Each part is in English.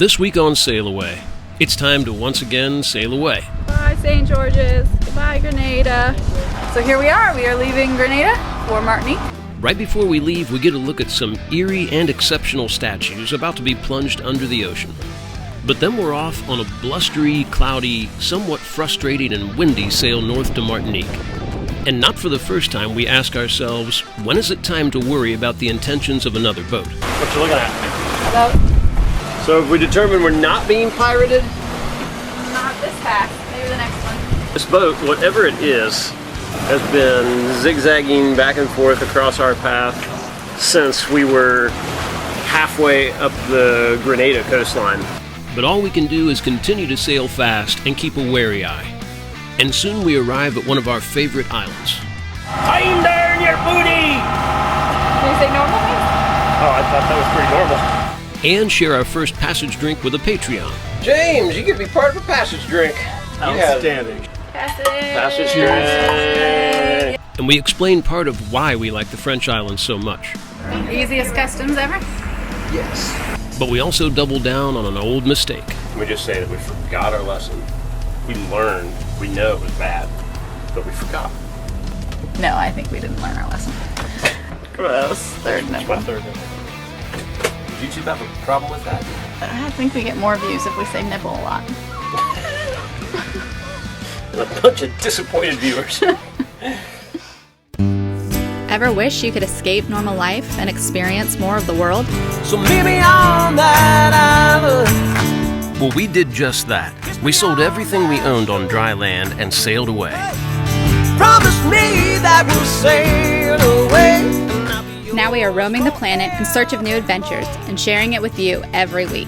This week on SailAway, it's time to once again sail away. Bye, St. George's. Goodbye, Grenada. So here we are leaving Grenada for Martinique. Right before we leave, we get a look at some eerie and exceptional statues about to be plunged under the ocean. But then we're off on a blustery, cloudy, somewhat frustrating and windy sail north to Martinique. And not for the first time, we ask ourselves, when is it time to worry about the intentions of another boat? What you looking at? About So if we determine we're not being pirated, not this pack, maybe the next one. this boat, whatever it is, has been zigzagging back and forth across our path since we were halfway up the Grenada coastline. But all we can do is continue to sail fast and keep a wary eye. And soon we arrive at one of our favorite islands. Time down your booty! Can you say normal, please? Oh, I thought that was pretty normal. And share our first passage drink with a Patreon. James, you could be part of a passage drink. Outstanding. Passage drink. And we explain part of why we like the French islands so much. Easiest customs ever? Yes. But we also double down on an old mistake. We just say that we forgot our lesson. We learned. We know it was bad, but we forgot. No, I think we didn't learn our lesson. Gross. Third That's nipple. my third nipple. Does YouTube have a problem with that? I think we get more views if we say nipple a lot. A bunch of disappointed viewers. Ever wish you could escape normal life and experience more of the world? So maybe on that island. Well, we did just that. We sold everything we owned on dry land and sailed away. Promise me that we'll sail away. Now we are roaming the planet in search of new adventures and sharing it with you every week.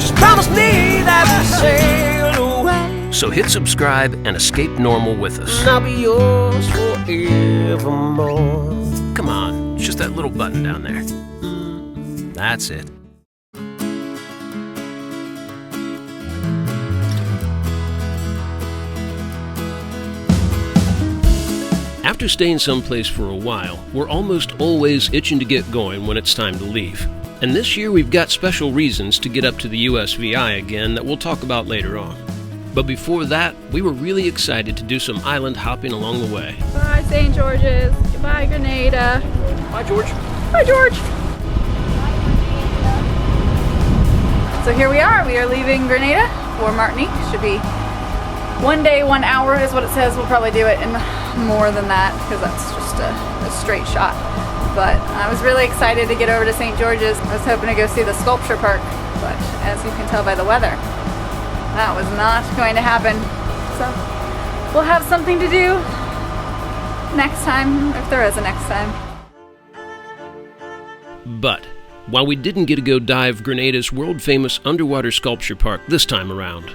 Just promise me that we'll sail away. So hit subscribe and escape normal with us. And I'll be yours forevermore. Come on, it's just that little button down there. That's it. After staying someplace for a while, we're almost always itching to get going when it's time to leave. And this year we've got special reasons to get up to the USVI again that we'll talk about later on. But before that, we were really excited to do some island hopping along the way. Bye, St. George's. Goodbye, Grenada. Bye, George. Bye, George. So here we are leaving Grenada for Martinique. Should be 1 day, 1 hour is what it says. We'll probably do it in more than that because that's just a straight shot. But I was really excited to get over to St. George's. I was hoping to go see the sculpture park, but as you can tell by the weather, that was not going to happen. So we'll have something to do next time, if there is a next time. But while we didn't get to go dive Grenada's world-famous underwater sculpture park this time around,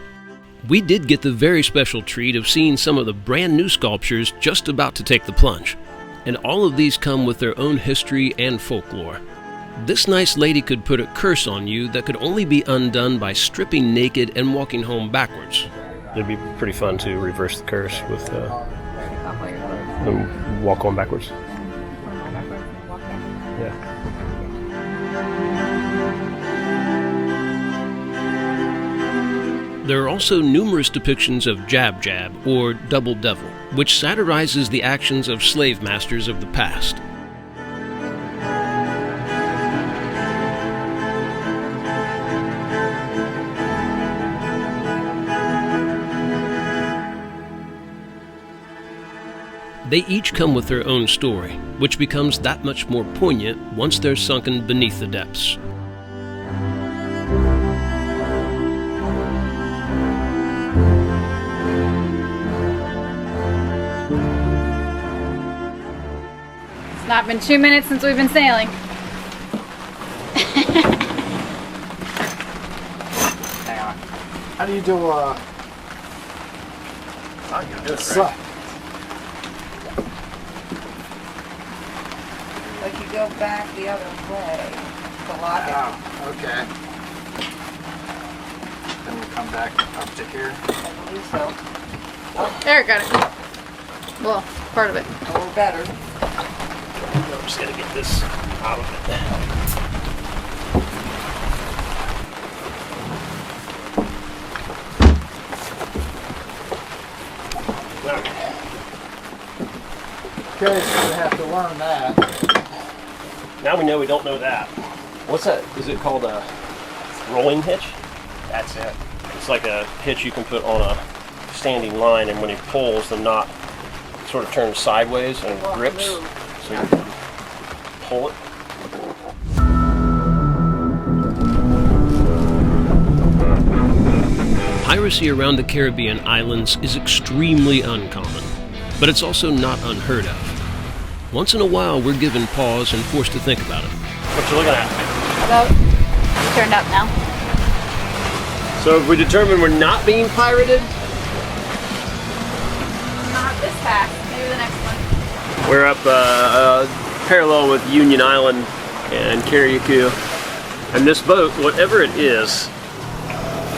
we did get the very special treat of seeing some of the brand new sculptures just about to take the plunge. And all of these come with their own history and folklore. This nice lady could put a curse on you that could only be undone by stripping naked and walking home backwards. It'd be pretty fun to reverse the curse with them walk on backwards. Yeah. There are also numerous depictions of Jab Jab, or Double Devil, which satirizes the actions of slave masters of the past. They each come with their own story, which becomes that much more poignant once they're sunken beneath the depths. It's not been 2 minutes since we've been sailing. Hang on. How do you do Right. Like you go back the other way to lock it. Oh, okay. Then we come back up to here. I believe so. There, got it. Well, part of it. Or better. I'm just gonna get this out of it. Okay, so we have to learn that. Now we know we don't know that. What's that? Is it called a rolling hitch? That's it. It's like a hitch you can put on a standing line, and when he pulls, the knot sort of turns sideways and grips, so you can pull it. Piracy around the Caribbean islands is extremely uncommon, but it's also not unheard of. Once in a while, we're given pause and forced to think about it. What you looking at? About turned up now. So if we determine we're not being pirated, Not this pack. Maybe the next one. we're up parallel with Union Island and Carriacou. And this boat, whatever it is,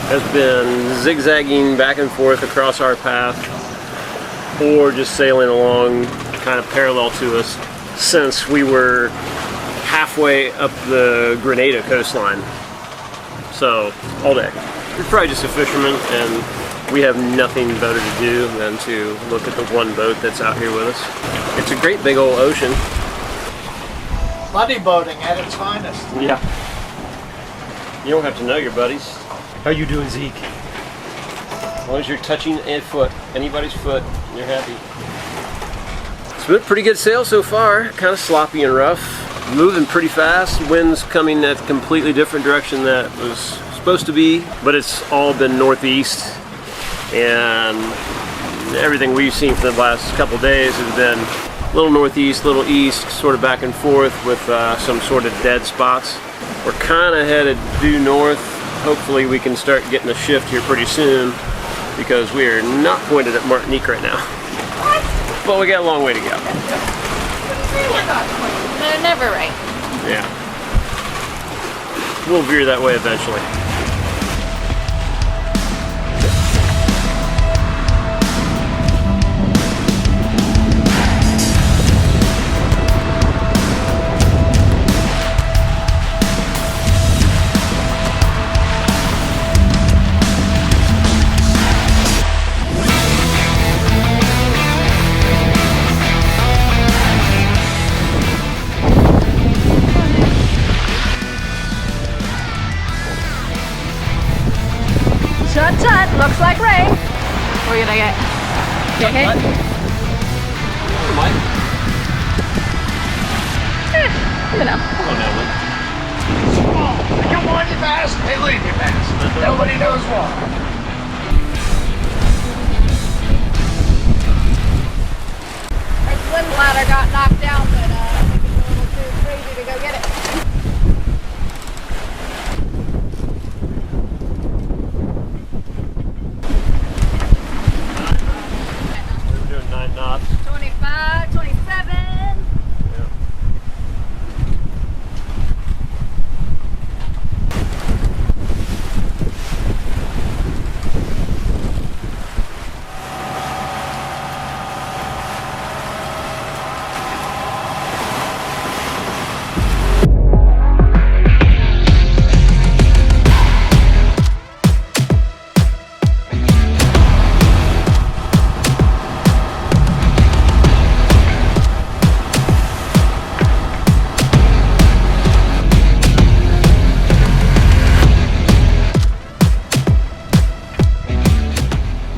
has been zigzagging back and forth across our path or just sailing along kind of parallel to us since we were halfway up the Grenada coastline. So, all day. We're probably just a fisherman, and we have nothing better to do than to look at the one boat that's out here with us. It's a great big old ocean. Buddy boating at its finest. Yeah. You don't have to know your buddies. How you doing, Zeke? As long as you're touching a foot, anybody's foot, you're happy. It's been a pretty good sail so far. Kind of sloppy and rough. Moving pretty fast. Wind's coming at a completely different direction that was supposed to be, but it's all been northeast, and everything we've seen for the last couple days has been a little northeast, little east, sort of back and forth with some sort of dead spots. We're kind of headed due north. Hopefully we can start getting a shift here pretty soon, because we are not pointed at Martinique right now. What? But we got a long way to go. They're never right. Yeah. We'll veer that way eventually. Shut, shut. Looks like rain. What did I get? Get hit? Mike? You know. You want it fast, they leave you fast. Nobody knows why. Our swim bladder got knocked down, but I think it's a little too crazy to go get it. We're doing 9 knots. 25, 27.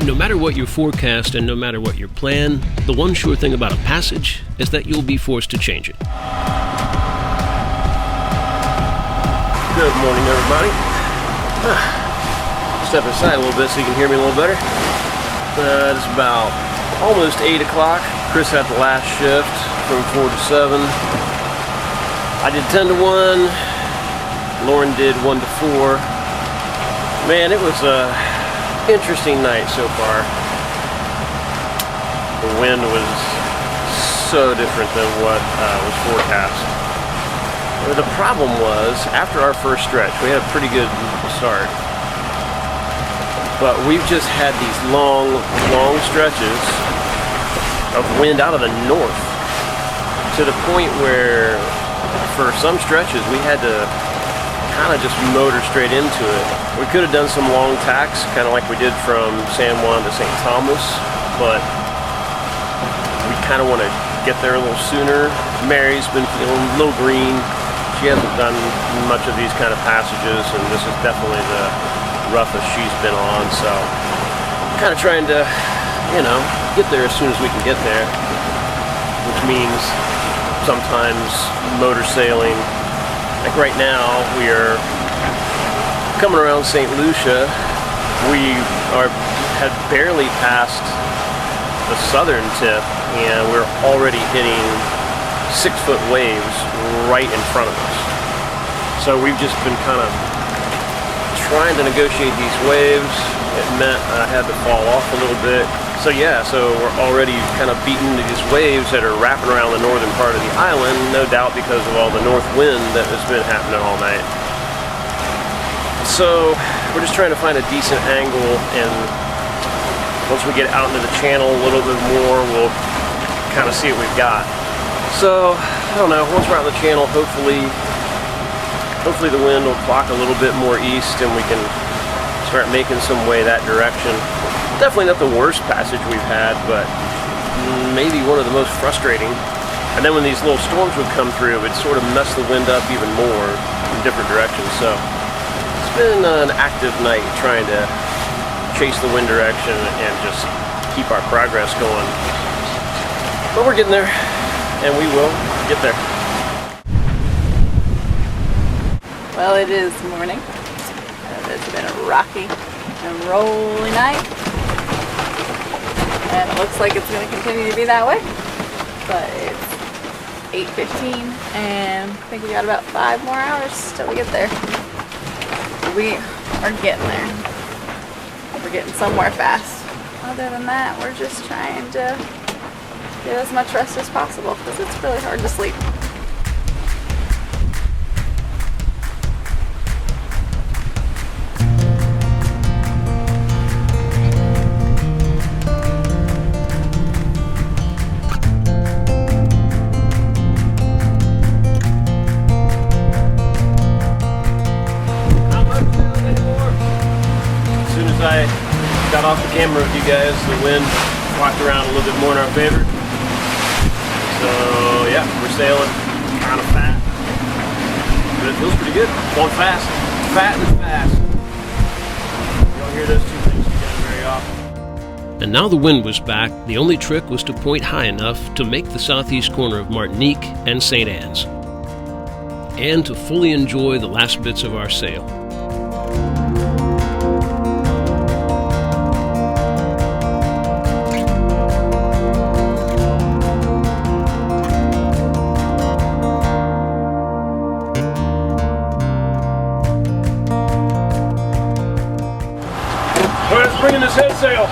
No matter what your forecast and no matter what your plan, the one sure thing about a passage is that you'll be forced to change it. Good morning, everybody. Step aside a little bit so you can hear me a little better. It's about almost 8 o'clock. Chris had the last shift from 4 to 7. I did 10 to 1. Lauren did 1 to 4. Man, it was a interesting night so far. The wind was so different than what was forecast. The problem was, after our first stretch, we had a pretty good start, but we've just had these long stretches of wind out of the north, to the point where for some stretches we had to kind of just motor straight into it. We could have done some long tacks, kind of like we did from San Juan to St. Thomas, but we kind of want to get there a little sooner. Mary's been feeling a little green. She hasn't done much of these kind of passages, and this is definitely the roughest she's been on, so I'm kind of trying to, you know, get there as soon as we can get there, which means sometimes motor sailing. Like right now, we are coming around St. Lucia. We had barely passed the southern tip, and we're already hitting 6-foot waves right in front of us. So we've just been kind of trying to negotiate these waves. It meant I had to fall off a little bit. So yeah, so we're already kind of beaten to these waves that are wrapping around the northern part of the island, no doubt because of all the north wind that has been happening all night. So we're just trying to find a decent angle, and once we get out into the channel a little bit more, we'll kind of see what we've got. So, I don't know, once we're out in the channel, hopefully the wind will clock a little bit more east and we can start making some way that direction. Definitely not the worst passage we've had, but maybe one of the most frustrating. And then when these little storms would come through, it would sort of mess the wind up even more in different directions. So, it's been an active night trying to chase the wind direction and just keep our progress going. But we're getting there, and we will get there. Well, it is morning. It's been a rocky and rolly night, and it looks like it's going to continue to be that way. But it's 8:15, and I think we got about 5 more hours till we get there. We are getting there. We're getting somewhere fast. Other than that, we're just trying to get as much rest as possible because it's really hard to sleep. I got off the camera with you guys, the wind walked around a little bit more in our favor. So yeah, we're sailing kind of fat, but it feels pretty good. Going fast, fat and fast. You don't hear those two things together very often. And now the wind was back. The only trick was to point high enough to make the southeast corner of Martinique and St. Anne's, and to fully enjoy the last bits of our sail. Let's bring in this head sail.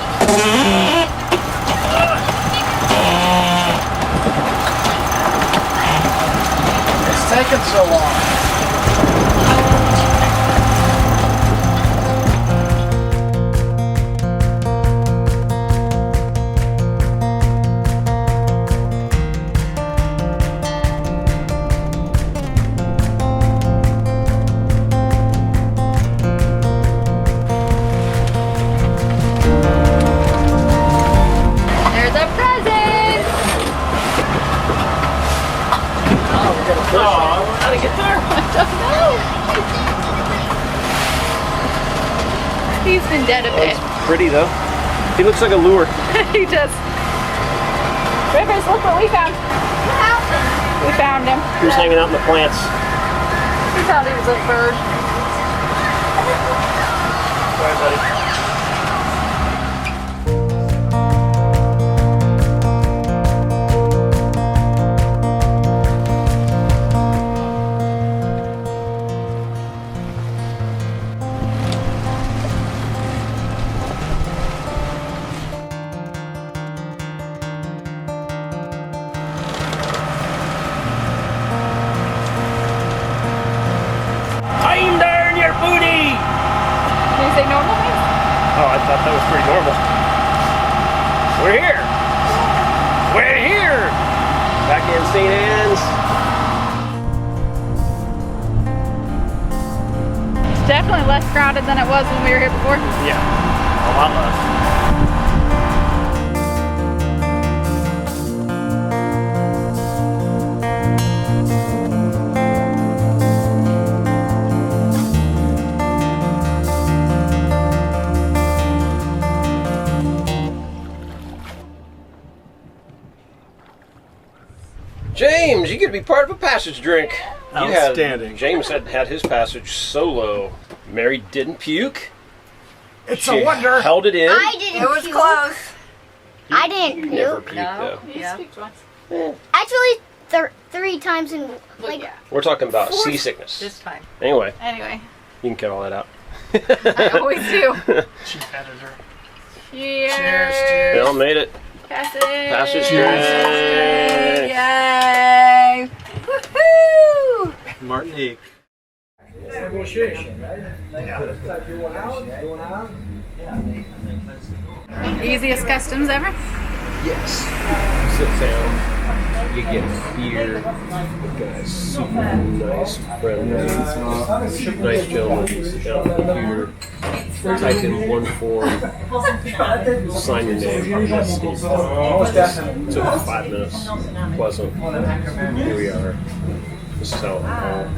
It's taking so long. How to get there? I don't know. He's been dead a bit. It's pretty though. He looks like a lure. He does. Rivers, look what we found. We found him. He was hanging out in the plants. We thought he was a bird. Sorry, buddy. Oh, I thought that was pretty normal. We're here. We're here. Back in St. Anne's. It's definitely less crowded than it was when we were here before. Yeah, a lot less. be part of a passage drink. Outstanding. James had his passage solo. Mary didn't puke. It's She a wonder. held it in. I didn't It was puke. close. I didn't Never puke. puked though. Yeah. Actually, 3 times in like. We're talking about seasickness. This time. Anyway, Anyway, you can cut all that out. I always do. Chief editor. Cheers. Cheers. They all made it. Passage. Passage Yay. drink. Yay. Woohoo. Martinique. Easiest customs ever? Yes. Sit down. You get beer. The guy's super nice, friendly, nice gentleman. Sit down with the computer. Type in one form. Sign your name. That's Steve. Took 5 minutes. Pleasant. Here we are. This is how all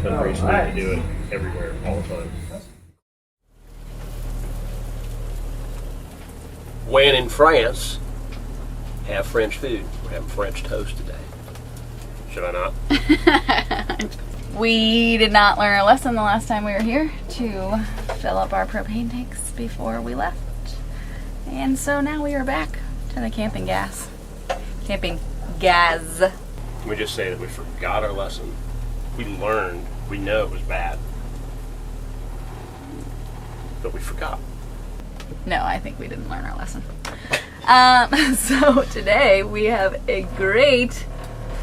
countries need to do it everywhere, all the time. When in France, have French food. We're having French toast today. Should I not? We did not learn our lesson the last time we were here to fill up our propane tanks before we left. And so now we are back to the camping gas. Camping gas. Can we just say that we forgot our lesson? We learned, we know it was bad, but we forgot. No, I think we didn't learn our lesson. So today we have a great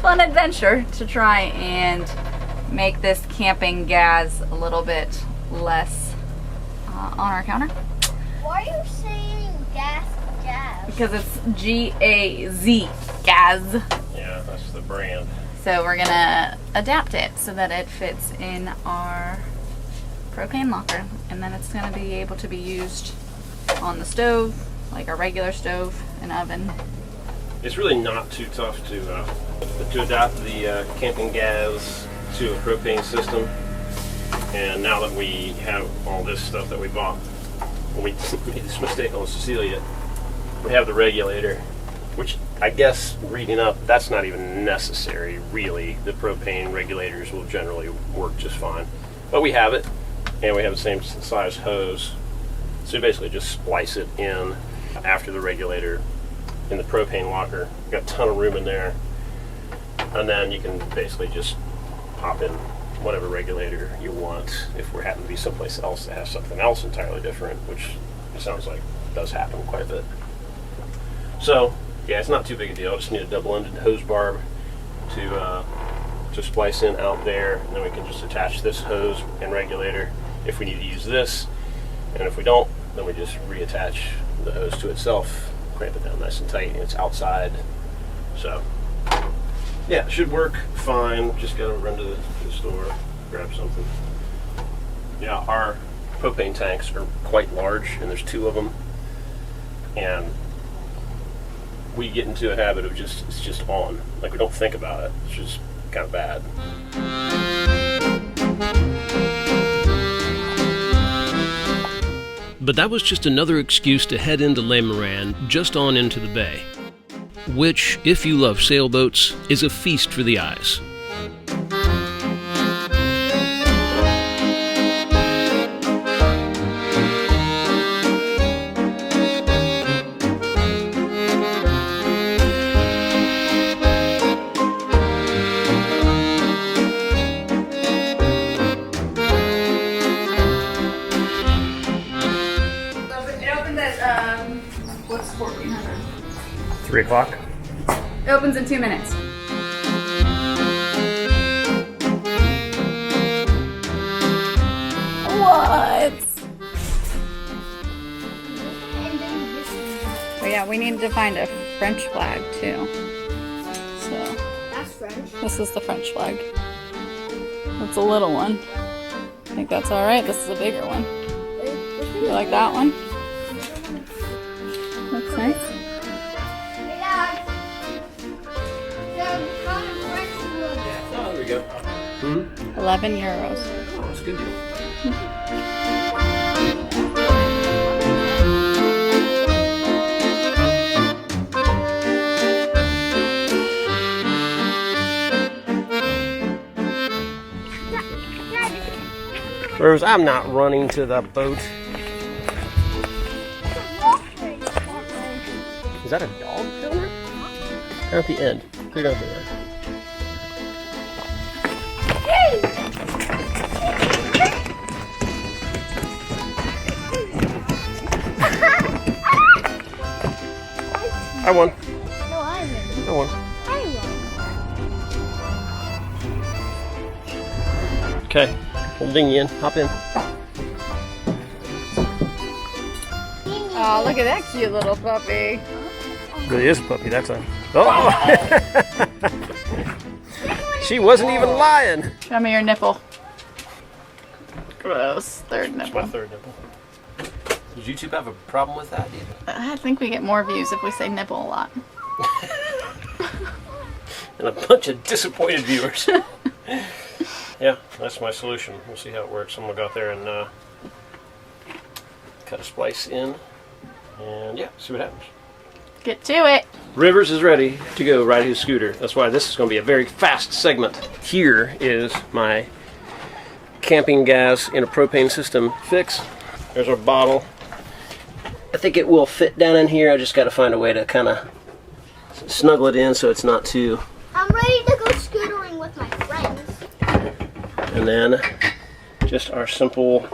fun adventure to try and make this camping gas a little bit less on our counter. Why are you saying gas? Because it's G-A-Z, gas. Yeah, that's the brand. So we're gonna adapt it so that it fits in our propane locker, and then it's gonna be able to be used on the stove, like a regular stove and oven. It's really not too tough to adapt the camping gas to a propane system. And now that we have all this stuff that we bought, when we made this mistake on Cecilia, we have the regulator, which I guess reading up, that's not even necessary really. The propane regulators will generally work just fine. But we have it, and we have the same size hose. So you basically just splice it in after the regulator in the propane locker. You've got a ton of room in there. And then you can basically just pop in whatever regulator you want if we happen to be someplace else that has something else entirely different, which it sounds like does happen quite a bit. So, yeah, it's not too big a deal. I just need a double-ended hose barb to splice in out there, and then we can just attach this hose and regulator if we need to use this. And if we don't, then we just reattach the hose to itself, clamp it down nice and tight, and it's outside. So, yeah, it should work fine. Just gotta run to the store, grab something. Yeah, our propane tanks are quite large, and there's 2 of them. And we get into a habit of it's just on. Like, we don't think about it. It's just kind of bad. But that was just another excuse to head into Le Marin, just on into the bay, which, if you love sailboats, is a feast for the eyes. It opens at, what's 1400? 3 o'clock? It opens in 2 minutes. What? Oh yeah, we need to find a French flag too. So That's French. this is the French flag. That's a little one. I think that's all right. This is a bigger one. You like that one? Looks nice. Hey, Dad. The kind of French wood. Oh, there we go. 11 euros. Oh, that's a good deal. Rose, I'm not running to the boat. Is that a dog down there? Down at the end. Clear down to the end. I won. No, I win. I won. I won. Okay, we'll ding you in. Hop in. Oh, look at that cute little puppy. Really is a puppy. That's a. Oh! She wasn't even lying. Show me your nipple. Gross. Third That's my nipple. third nipple. Did YouTube have a problem with that either? I think we get more views if we say nipple a lot. And a bunch of disappointed viewers. Yeah, that's my solution. We'll see how it works. I'm gonna go out there and cut a splice in, and yeah, see what happens. Get to it. Rivers is ready to go ride his scooter. That's why this is going to be a very fast segment. Here is my camping gas in a propane system fix. There's our bottle. I think it will fit down in here. I just got to find a way to kind of snuggle it in so it's not too... I'm ready to go scootering with my friends. And then just our simple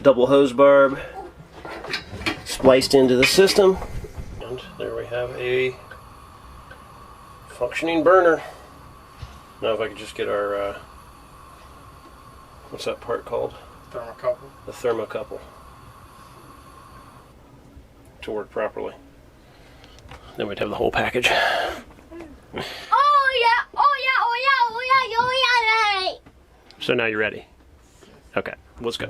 double hose barb spliced into the system. And there we have a functioning burner. Now if I could just get our, what's that part called? Thermocouple. The thermocouple to work properly. Then we'd have the whole package. Oh yeah! Oh yeah! Oh yeah! Oh yeah! Oh yeah! Oh yeah! So now you're ready. Okay, let's go.